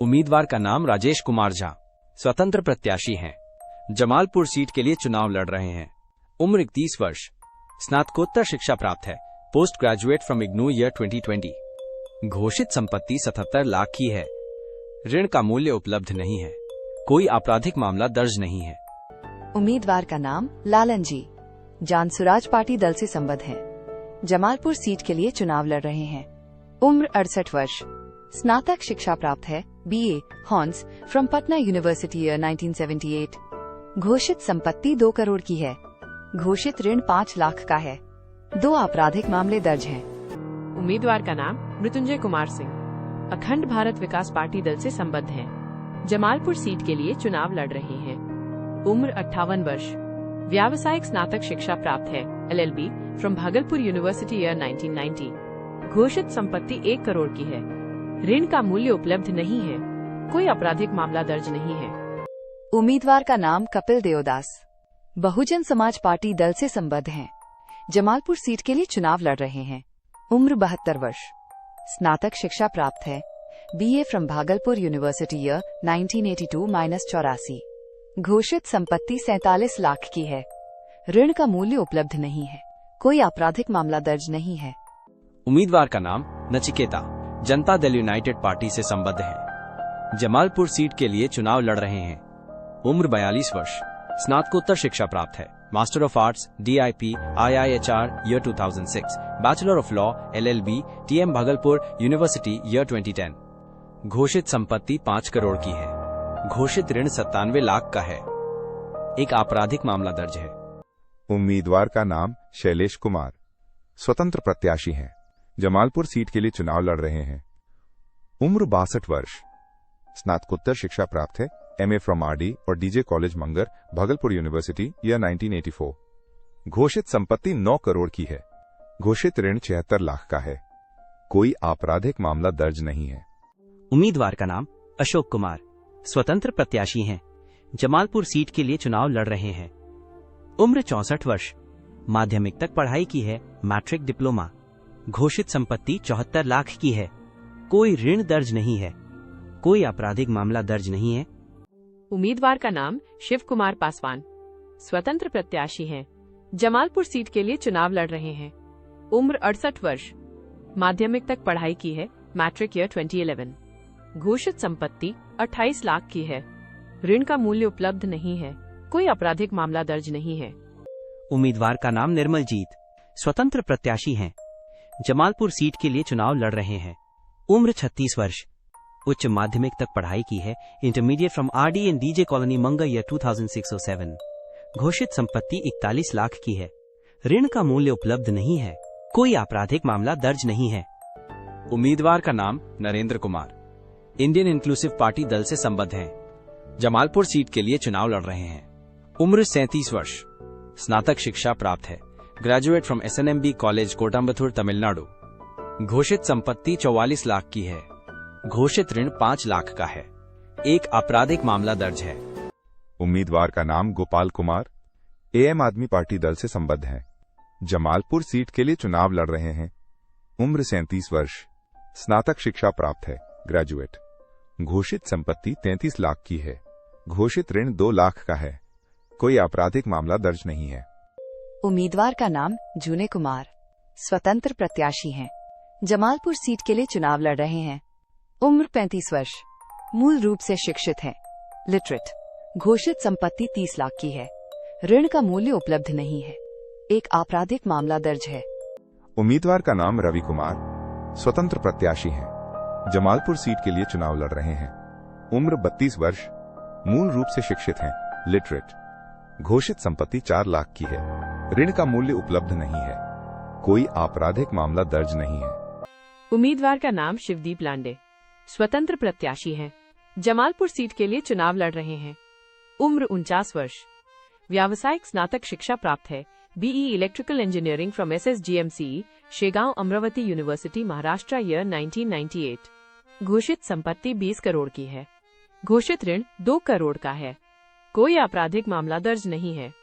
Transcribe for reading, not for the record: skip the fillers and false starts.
उम्मीदवार का नाम राजेश कुमार झा, स्वतंत्र प्रत्याशी हैं। जमालपुर सीट के लिए चुनाव लड़ रहे हैं। उम्र 31 वर्ष, स्नातकोत्तर शिक्षा प्राप्त है। Post graduate from IGNOU year 2020। घोषित संपत्ति 77 लाख की है। ऋण का मूल्य उपलब्ध नहीं है। कोई आपराधिक मामला दर्ज नहीं है। उम्मीदवार का नाम लालन जी, जान सुराज पार्टी दल से संबद्ध है। जमालपुर सीट के लिए चुनाव लड़ रहे हैं। उम्र 68 वर्ष, स्नातक शिक्षा प्राप्त है। BA horns from Patna university year 1978। घोषित संपत्ति 2 करोड़ की है। घोषित ऋण 5 लाख का है। 2 आपराधिक मामले दर्ज हैं। उम्मीदवार का नाम मृत्युंजय कुमार सिंह, अखंड भारत विकास पार्टी दल से संबद्ध हैं। जमालपुर सीट के लिए चुनाव लड़ रहे हैं। उम्र 58 वर्ष, व्यावसायिक स्नातक शिक्षा प्राप्त है। LLB from Bhagalpur university year 1990। घोषित संपत्ति 1 करोड़ की है। ऋण का मूल्य उपलब्ध नहीं है। कोई आपराधिक मामला दर्ज नहीं है। उम्मीदवार का नाम कपिल देवदास, बहुजन समाज पार्टी दल से संबद्ध हैं। जमालपुर सीट के लिए चुनाव लड़ रहे हैं। उम्र 72 वर्ष, स्नातक शिक्षा प्राप्त है। BA from Bhagalpur university year 1982-84। घोषित संपत्ति 47 लाख की है। ऋण का मूल्य उपलब्ध नहीं है। कोई आपराधिक मामला दर्ज नहीं है। उम्मीदवार का नाम नचिकेता, जनता दल यूनाइटेड पार्टी से संबद्ध है। जमालपुर सीट के लिए चुनाव लड़ रहे हैं। उम्र 42 वर्ष, स्नातकोत्तर शिक्षा प्राप्त है। Master of arts DIP IIHR year 2006। Bachelor of law LLB TM Bhagalpur university year 2010। घोषित संपत्ति 5 करोड़ की है। घोषित ऋण 97 लाख का है। एक आपराधिक मामला दर्ज है। उम्मीदवार का नाम शैलेश कुमार, स्वतंत्र प्रत्याशी हैं। जमालपुर सीट के लिए चुनाव लड़ रहे हैं। उम्र 62 वर्ष, स्नातकोत्तर शिक्षा प्राप्त है। MA फ्रॉम RD और DJ कॉलेज मंगर, भागलपुर यूनिवर्सिटी ईयर 1984। घोषित संपत्ति 9 करोड़ की है। घोषित ऋण 76 लाख का है। कोई आपराधिक मामला दर्ज नहीं है। उम्मीदवार का नाम अशोक कुमार, स्वतंत्र प्रत्याशी हैं। जमालपुर सीट के लिए चुनाव लड़ रहे हैं। उम्र 64 वर्ष, माध्यमिक तक पढ़ाई की है। Matric diploma. घोषित संपत्ति 74 लाख की है। कोई ऋण दर्ज नहीं है। कोई आपराधिक मामला दर्ज नहीं है। उम्मीदवार का नाम शिव कुमार पासवान, स्वतंत्र प्रत्याशी हैं। जमालपुर सीट के लिए चुनाव लड़ रहे हैं। उम्र 68 वर्ष, माध्यमिक तक पढ़ाई की है। Matric year 2011। घोषित संपत्ति 28 लाख की है। ऋण का मूल्य उपलब्ध नहीं है। कोई आपराधिक मामला दर्ज नहीं है। उम्मीदवार का नाम निर्मलजीत, स्वतंत्र प्रत्याशी हैं। जमालपुर सीट के लिए चुनाव लड़ रहे हैं। उम्र 36 वर्ष, उच्च माध्यमिक तक पढ़ाई की है। Intermediate from RD and DJ colony Munger year 2006-07। घोषित संपत्ति 41 लाख की है। ऋण का मूल्य उपलब्ध नहीं है। कोई आपराधिक मामला दर्ज नहीं है। उम्मीदवार का नाम Narendra Kumar, Indian inclusive party दल से संबद्ध हैं। जमालपुर सीट के लिए चुनाव लड़ रहे हैं। उम्र 37 वर्ष, स्नातक शिक्षा प्राप्त है। Graduate from SNMB college Coimbatore Tamil Nadu. घोषित संपत्ति 44 लाख की है। घोषित ऋण 5 लाख का है। एक आपराधिक मामला दर्ज है। उम्मीदवार का नाम गोपाल कुमार, AM आदमी पार्टी दल से संबद्ध है। जमालपुर सीट के लिए चुनाव लड़ रहे हैं। उम्र 37 वर्ष, स्नातक शिक्षा प्राप्त है। ग्रेजुएट। घोषित संपत्ति 33 लाख की है। घोषित ऋण 2 लाख का है। कोई आपराधिक मामला दर्ज नहीं है। उम्मीदवार का नाम जूने कुमार, स्वतंत्र प्रत्याशी हैं। जमालपुर सीट के लिए चुनाव लड़ रहे हैं। उम्र 35 वर्ष, मूल रूप से शिक्षित हैं। लिटरेट। घोषित संपत्ति 30 लाख की है। ऋण का मूल्य उपलब्ध नहीं है। एक आपराधिक मामला दर्ज है। उम्मीदवार का नाम रवि कुमार, स्वतंत्र प्रत्याशी हैं। जमालपुर सीट के लिए चुनाव लड़ रहे हैं। उम्र 32 वर्ष, मूल रूप से शिक्षित हैं। लिटरेट। घोषित संपत्ति 4 लाख की है। ऋण का मूल्य उपलब्ध नहीं है। कोई आपराधिक मामला दर्ज नहीं है। उम्मीदवार का नाम शिवदीप लांडे, स्वतंत्र प्रत्याशी हैं। जमालपुर सीट के लिए चुनाव लड़ रहे हैं। उम्र 49 वर्ष, व्यावसायिक स्नातक शिक्षा प्राप्त है। BE electrical engineering from SSGMCE Shegaon Amravati university Maharashtra year 1998। घोषित संपत्ति 20 करोड़ की है। घोषित ऋण 2 करोड़ का है। कोई आपराधिक मामला दर्ज नहीं है।